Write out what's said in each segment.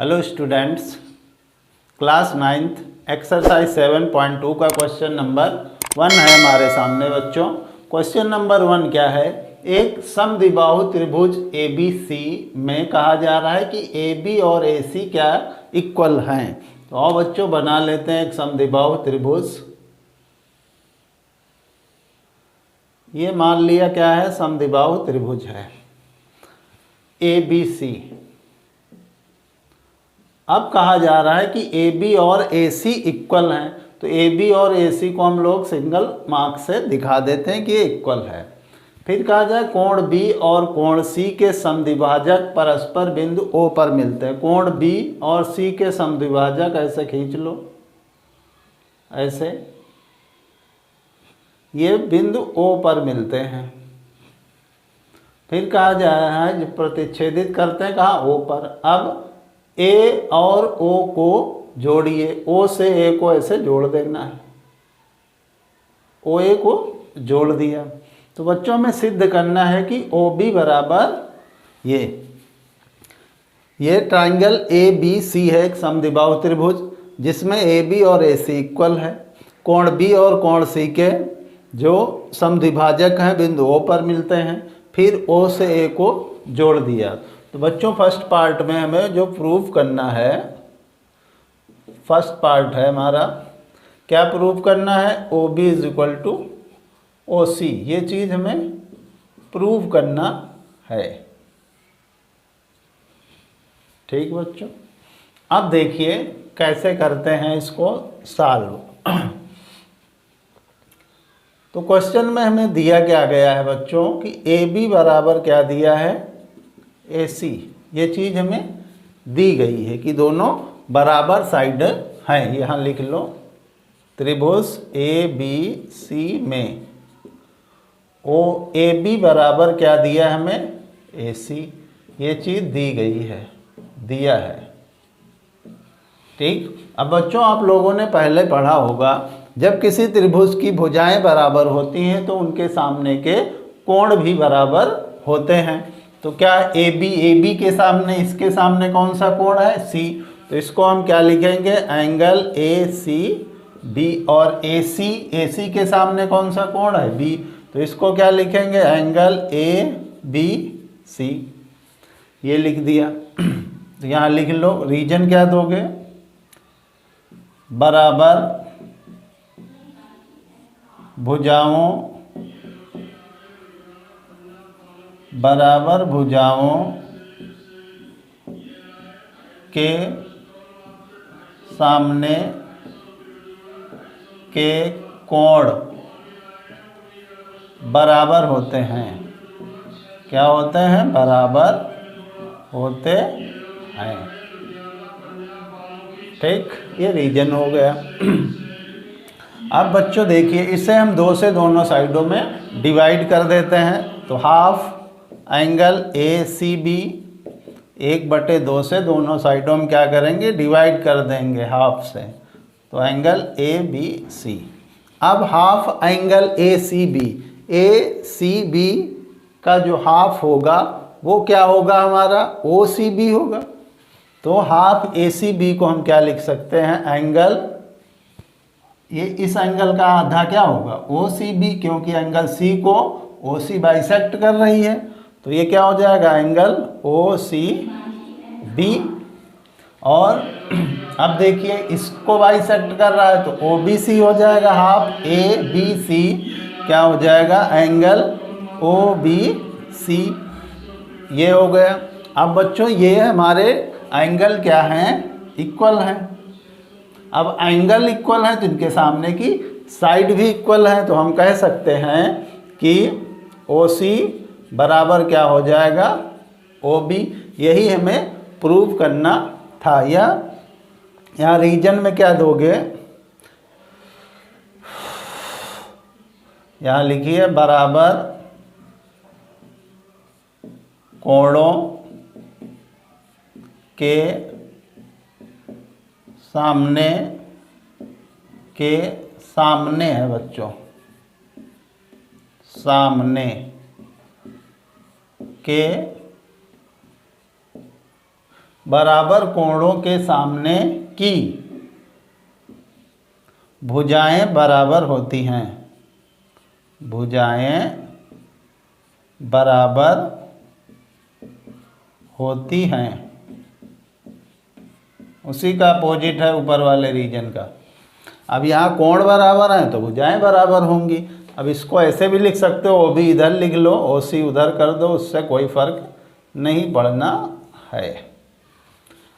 Hello students, class 9th exercise 7.2 का question number 1 है हमारे सामने बच्चों। क्वेश्चन नंबर 1 क्या है? एक समद्विबाहु त्रिभुज ABC में कहा जा रहा है कि AB और AC क्या इक्वल हैं। तो आओ बच्चों बना लेते हैं एक समद्विबाहु त्रिभुज। ये मान लिया क्या है, समद्विबाहु त्रिभुज है ABC। अब कहा जा रहा है कि AB और AC इक्वल हैं, तो AB और AC को हम लोग सिंगल मार्क से दिखा देते हैं कि ये इक्वल है। फिर कहा जाए कोण B और कोण C के समद्विभाजक परस्पर बिंदु O पर मिलते हैं। कोण B और C के समद्विभाजक ऐसे खींच लो, ऐसे ये बिंदु O पर मिलते हैं। फिर कहा जा रहा है जब प्रतिच्छेदित करते हैं कहाँ, O पर। अब A और O को जोड़िए, O से A को ऐसे जोड़ देना है, OA को जोड़ दिया। तो बच्चों में सिद्ध करना है कि OB बराबर ये ट्राइंगल ABC है, एक समद्विबाहु त्रिभुज जिसमें AB और AC इक्वल है। कोण B और कोण C के जो समद्विभाजक हैं बिंदु O पर मिलते हैं। फिर O से A को जोड़ दिया। तो बच्चों फर्स्ट पार्ट में हमें जो प्रूफ करना है, फर्स्ट पार्ट है हमारा, क्या प्रूफ करना है? OB is equal to OC, ये चीज़ हमें प्रूव करना है। ठीक बच्चों, अब देखिए कैसे करते हैं इसको सॉल्व। तो क्वेश्चन में हमें दिया क्या गया है बच्चों कि AB बराबर क्या दिया है, AC। ये चीज़ हमें दी गई है कि दोनों बराबर साइड हैं। यहाँ लिख लो, त्रिभुज ABC में AB बराबर क्या दिया है हमें, AC। ये चीज़ दी गई है, दिया है। ठीक। अब बच्चों आप लोगों ने पहले पढ़ा होगा, जब किसी त्रिभुज की भुजाएं बराबर होती हैं तो उनके सामने के कोण भी बराबर होते हैं। तो क्या AB के सामने, इसके सामने कौन सा कोण है, C। तो इसको हम क्या लिखेंगे, एंगल ACB। और AC के सामने कौन सा कोण है, B। तो इसको क्या लिखेंगे, एंगल ABC। ये लिख दिया। तो यहाँ लिख लो, रीजन क्या दोगे, बराबर भुजाओं के सामने के कोण बराबर होते हैं। क्या होते हैं, बराबर होते हैं। ठीक, ये रीजन हो गया। अब बच्चों देखिए, इसे हम 2 से दोनों साइडों में डिवाइड कर देते हैं। तो हाफ एंगल ACB 1/2 से दोनों साइडों में क्या करेंगे, डिवाइड कर देंगे हाफ से। तो एंगल ABC। अब हाफ एंगल ACB का जो हाफ होगा वो क्या होगा, हमारा OCB होगा। तो हाफ ACB को हम क्या लिख सकते हैं, एंगल, ये इस एंगल का आधा क्या होगा, OCB, क्योंकि एंगल C को OC बाइसेक्ट कर रही है। तो ये क्या हो जाएगा, एंगल OCB। और अब देखिए इसको बाइसेक्ट कर रहा है तो OBC हो जाएगा, हाफ ABC क्या हो जाएगा, एंगल OBC। ये हो गया। अब बच्चों ये हमारे एंगल क्या हैं, इक्वल हैं। अब एंगल इक्वल है तो इनके सामने की साइड भी इक्वल है। तो हम कह सकते हैं कि OC बराबर क्या हो जाएगा, OB। यही हमें प्रूव करना था। या यहाँ रीजन में क्या दोगे, यहाँ लिखिए बराबर कोणों के सामने है बच्चों, सामने के बराबर कोणों के सामने की भुजाएं बराबर होती हैं। भुजाएं बराबर होती हैं, उसी का अपोजिट है ऊपर वाले रीजन का। अब यहाँ कोण बराबर हैं तो भुजाएं बराबर होंगी। अब इसको ऐसे भी लिख सकते हो, ओ बी इधर लिख लो, ओ सी उधर कर दो, उससे कोई फर्क नहीं पड़ना है।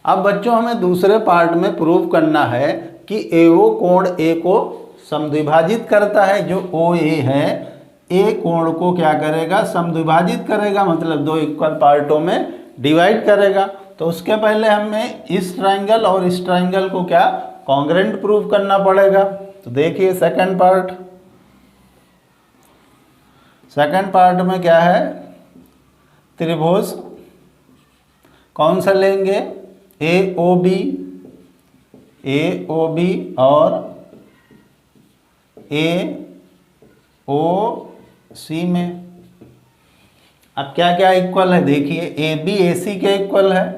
अब बच्चों हमें दूसरे पार्ट में प्रूव करना है कि एओ कोण ए को समद्विभाजित करता है। जो ओ ए है, ए कोण को क्या करेगा, समद्विभाजित करेगा, मतलब दो इक्वल पार्टों में डिवाइड करेगा। तो उसके पहले हमें इस ट्रायंगल और इस ट्रायंगल को क्या कॉन्ग्रेंट प्रूव करना पड़ेगा। तो देखिए सेकंड पार्ट, सेकंड पार्ट में क्या है, त्रिभुज कौन सा लेंगे, ए ओ बी और ए ओ सी में। अब क्या क्या इक्वल है देखिए, ए बी ए सी के इक्वल है,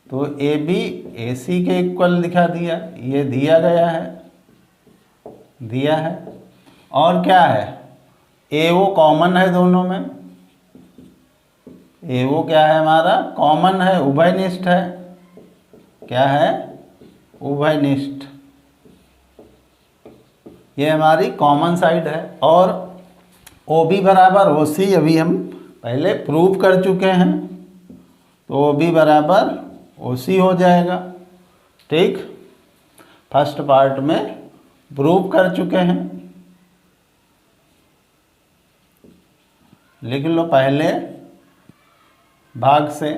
तो ए बी ए सी के इक्वल दिखा दिया, ये दिया गया है, दिया है। और क्या है, ए ओ कॉमन है दोनों में, ए ओ क्या है हमारा कॉमन है, उभयनिष्ठ है। क्या है, उभयनिष्ठ, ये हमारी कॉमन साइड है। और ओ बी बराबर ओ सी अभी हम पहले प्रूव कर चुके हैं, तो ओ बी बराबर ओ सी हो जाएगा। ठीक, फर्स्ट पार्ट में प्रूव कर चुके हैं। लिख लो पहले भाग से।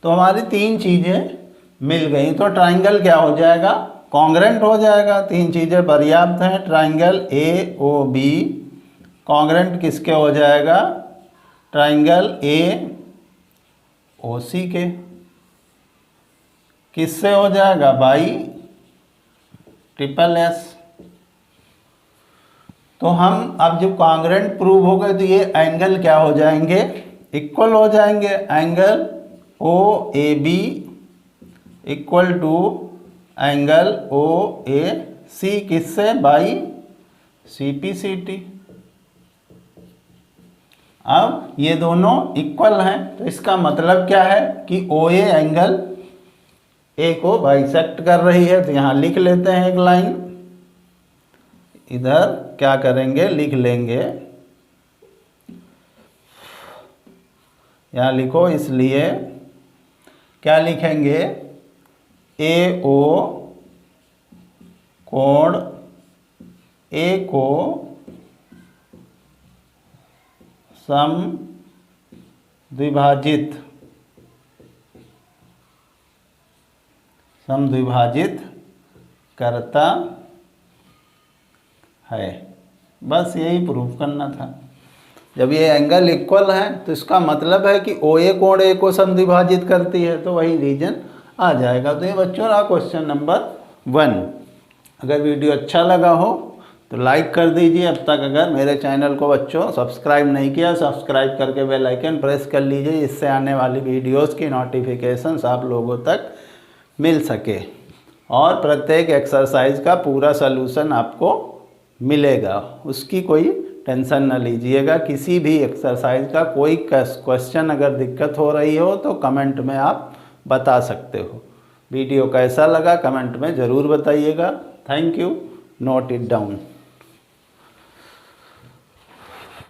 तो हमारी तीन चीज़ें मिल गई, तो ट्रायंगल क्या हो जाएगा, कॉन्ग्रेंट हो जाएगा। तीन चीज़ें पर्याप्त हैं। Triangle A O B congruent किसके हो जाएगा, ट्रायंगल ए ओ सी के। किससे हो जाएगा, बाई ट्रिपल एस। तो हम अब जब कॉन्ग्रेंट प्रूव हो गए तो ये एंगल क्या हो जाएंगे, इक्वल हो जाएंगे। Angle O A B equal to angle O A C, किससे, by C P C T. अब ये दोनों इक्वल हैं, तो इसका मतलब क्या है कि ओ ए एंगल ए को बाइसेक्ट कर रही है। तो यहाँ लिख लेते हैं एक लाइन, इधर क्या करेंगे, लिख लेंगे, यहाँ लिखो, इसलिए क्या लिखेंगे, ए ओ कोण ए को समद्विभाजित करता है। बस यही प्रूव करना था। जब ये एंगल इक्वल है तो इसका मतलब है कि ओ ए कोण ए को समद्विभाजित करती है, तो वही रीजन आ जाएगा। तो ये बच्चों रहा क्वेश्चन नंबर 1। अगर वीडियो अच्छा लगा हो तो लाइक कर दीजिए। अब तक अगर मेरे चैनल को बच्चों सब्सक्राइब नहीं किया, सब्सक्राइब करके बेल आइकन प्रेस कर लीजिए, इससे आने वाली वीडियोस की नोटिफिकेशंस आप लोगों तक मिल सके। और प्रत्येक एक्सरसाइज का पूरा सलूशन आपको मिलेगा, उसकी कोई टेंशन न लीजिएगा। किसी भी एक्सरसाइज का कोई क्वेश्चन अगर दिक्कत हो रही हो तो कमेंट में आप बता सकते हो। वीडियो कैसा लगा कमेंट में ज़रूर बताइएगा। Thank you, note it down.